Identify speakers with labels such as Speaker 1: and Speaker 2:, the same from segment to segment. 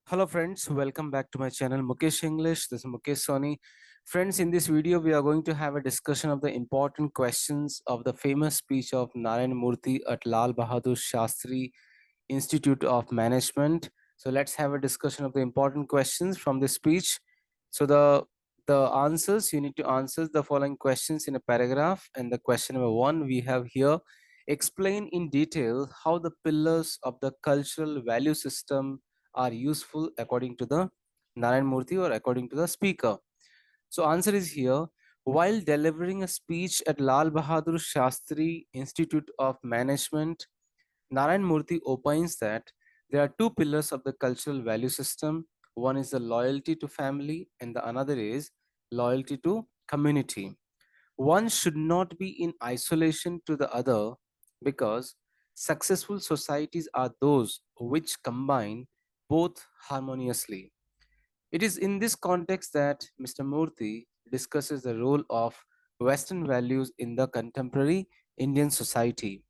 Speaker 1: Hello friends, welcome back to my channel Mukesh English. This is Mukesh Soni. Friends, in this video we are going to have a discussion of the important questions of the famous speech of Narayan Murthy at Lal Bahadur Shastri Institute of Management. So let's have a discussion of the important questions from this speech. So the answers, you need to answer the following questions in a paragraph. And the question number 1 we have here: explain in detail how the pillars of the cultural value system are useful according to the Narayan Murthy or according to the speaker. So answer is here: while delivering a speech at Lal Bahadur Shastri Institute of Management, Narayan Murthy opines that there are two pillars of the cultural value system. One is the loyalty to family and the another is loyalty to community. One should not be in isolation to the other because successful societies are those which combine both harmoniously. It is in this context that Mr. Murthy discusses the role of Western values in the contemporary Indian society.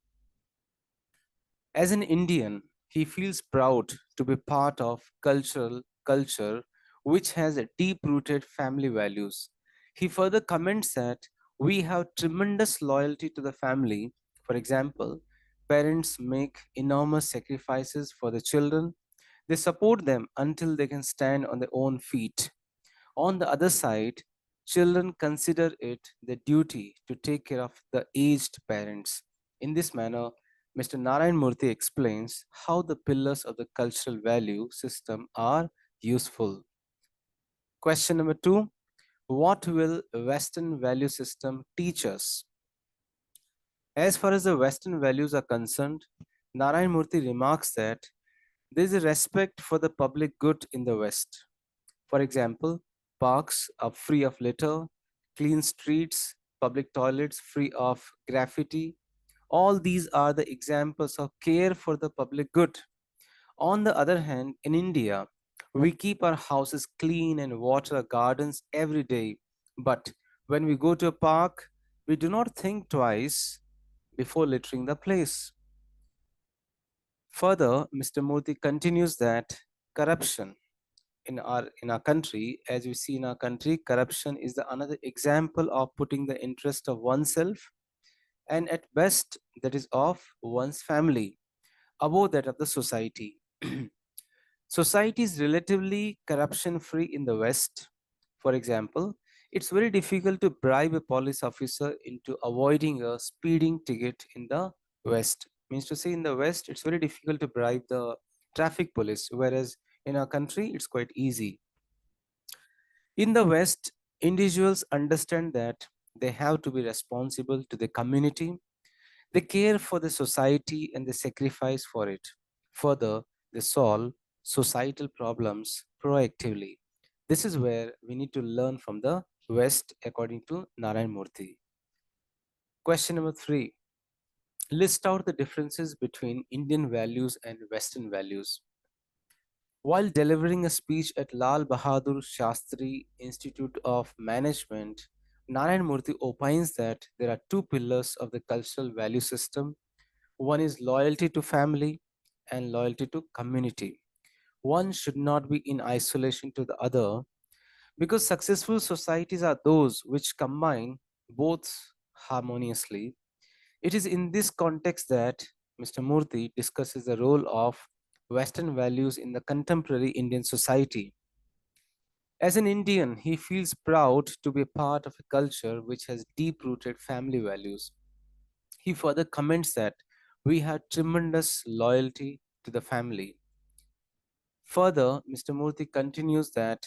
Speaker 1: As an Indian, he feels proud to be part of culture which has deep-rooted family values. He further comments that we have tremendous loyalty to the family. For example, parents make enormous sacrifices for the children. They support them until they can stand on their own feet. On the other side, children consider it their duty to take care of the aged parents. In this manner, Mr. Narayan Murthy explains how the pillars of the cultural value system are useful. Question number 2: what will Western value system teach us? As far as the Western values are concerned, Narayan Murthy remarks that there is a respect for the public good in the West. For example, parks are free of litter, clean streets, public toilets free of graffiti. All these are the examples of care for the public good. On the other hand, in India, we keep our houses clean and water our gardens every day. But when we go to a park, we do not think twice before littering the place. Further, Mr. Murthy continues that corruption in our country, as we see in our country, corruption is the another example of putting the interest of oneself and at best that is of one's family above that of the society. Society is relatively corruption free in the West. For example, it's very difficult to bribe a police officer into avoiding a speeding ticket in the West. Means to say, in the West, it's very difficult to bribe the traffic police, whereas in our country, it's quite easy. In the West, individuals understand that they have to be responsible to the community. They care for the society and they sacrifice for it. Further, they solve societal problems proactively. This is where we need to learn from the West, according to Narayan Murthy. Question number 3: list out the differences between Indian values and Western values. While delivering a speech at Lal Bahadur Shastri Institute of Management, Narayan Murthy opines that there are two pillars of the cultural value system. One is loyalty to family and loyalty to community. One should not be in isolation to the other because successful societies are those which combine both harmoniously. It is in this context that Mr. Murthy discusses the role of Western values in the contemporary Indian society. As an Indian, he feels proud to be a part of a culture which has deep rooted family values. He further comments that we have tremendous loyalty to the family. Further, Mr. Murthy continues that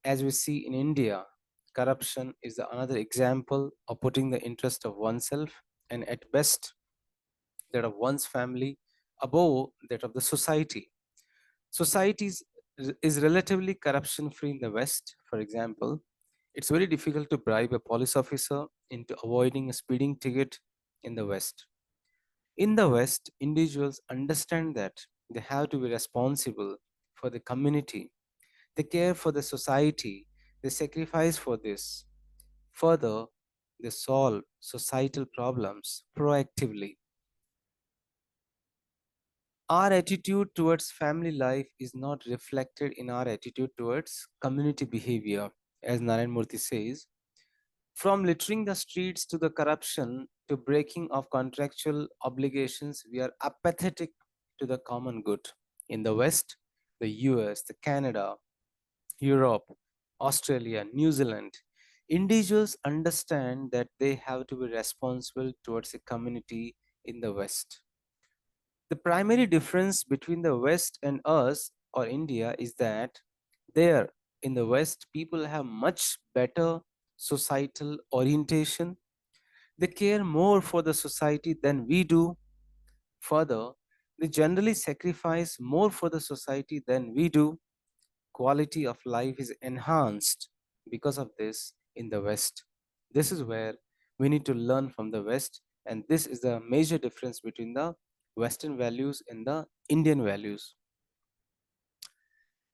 Speaker 1: as we see in India, corruption is another example of putting the interest of oneself and at best that of one's family above that of the society. Society is relatively corruption free in the West. For example, it's very difficult to bribe a police officer into avoiding a speeding ticket in the West. In the West, individuals understand that they have to be responsible for the community. They care for the society. They sacrifice for this. Further, they solve societal problems proactively. Our attitude towards family life is not reflected in our attitude towards community behavior, as Narayan Murthy says. From littering the streets to the corruption to breaking of contractual obligations, we are apathetic to the common good. In the West, the US, the Canada, Europe, Australia, New Zealand, individuals understand that they have to be responsible towards a community in the West. The primary difference between the West and us or India is that there in the West, people have much better societal orientation. They care more for the society than we do. Further, they generally sacrifice more for the society than we do. Quality of life is enhanced because of this in the West. This is where we need to learn from the West, and this is the major difference between the Western values and the Indian values.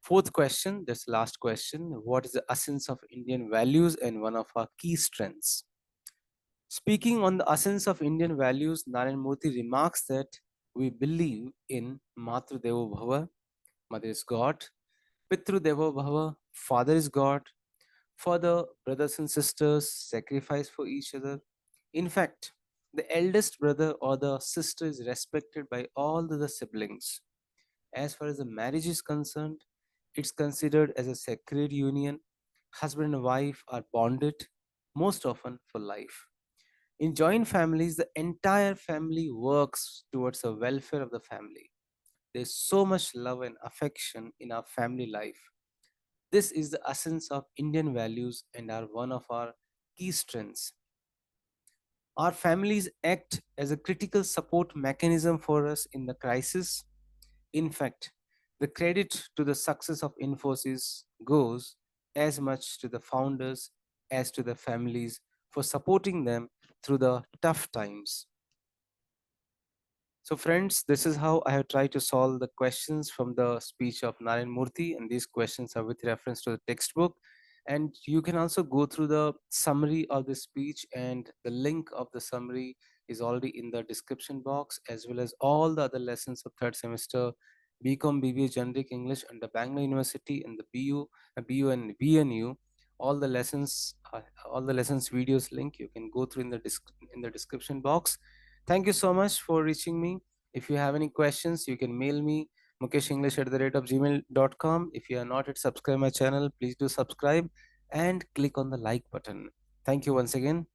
Speaker 1: Fourth question, this last question: what is the essence of Indian values and one of our key strengths? Speaking on the essence of Indian values, Narayan Murthy remarks that we believe in Matru Devo Bhava, Mother is God; Pitru Devo Bhava, Father is God; Father, brothers and sisters sacrifice for each other. In fact, the eldest brother or the sister is respected by all the siblings. As far as the marriage is concerned, it's considered as a sacred union. Husband and wife are bonded, most often for life. In joint families, the entire family works towards the welfare of the family. There's so much love and affection in our family life. This is the essence of Indian values and are one of our key strengths. Our families act as a critical support mechanism for us in the crisis. In fact, the credit to the success of Infosys goes as much to the founders as to the families for supporting them through the tough times. So friends, this is how I have tried to solve the questions from the speech of Narayan Murthy, and these questions are with reference to the textbook. And you can also go through the summary of the speech, and the link of the summary is already in the description box, as well as all the other lessons of third semester BCom BBA Generic English under Bangalore University and the BU and BNU. All the lessons videos link you can go through in the description box. Thank you so much for reaching me. If you have any questions, you can mail me mukeshenglish@gmail.com. If you are not yet subscribed my channel, please do subscribe and click on the like button. Thank you once again.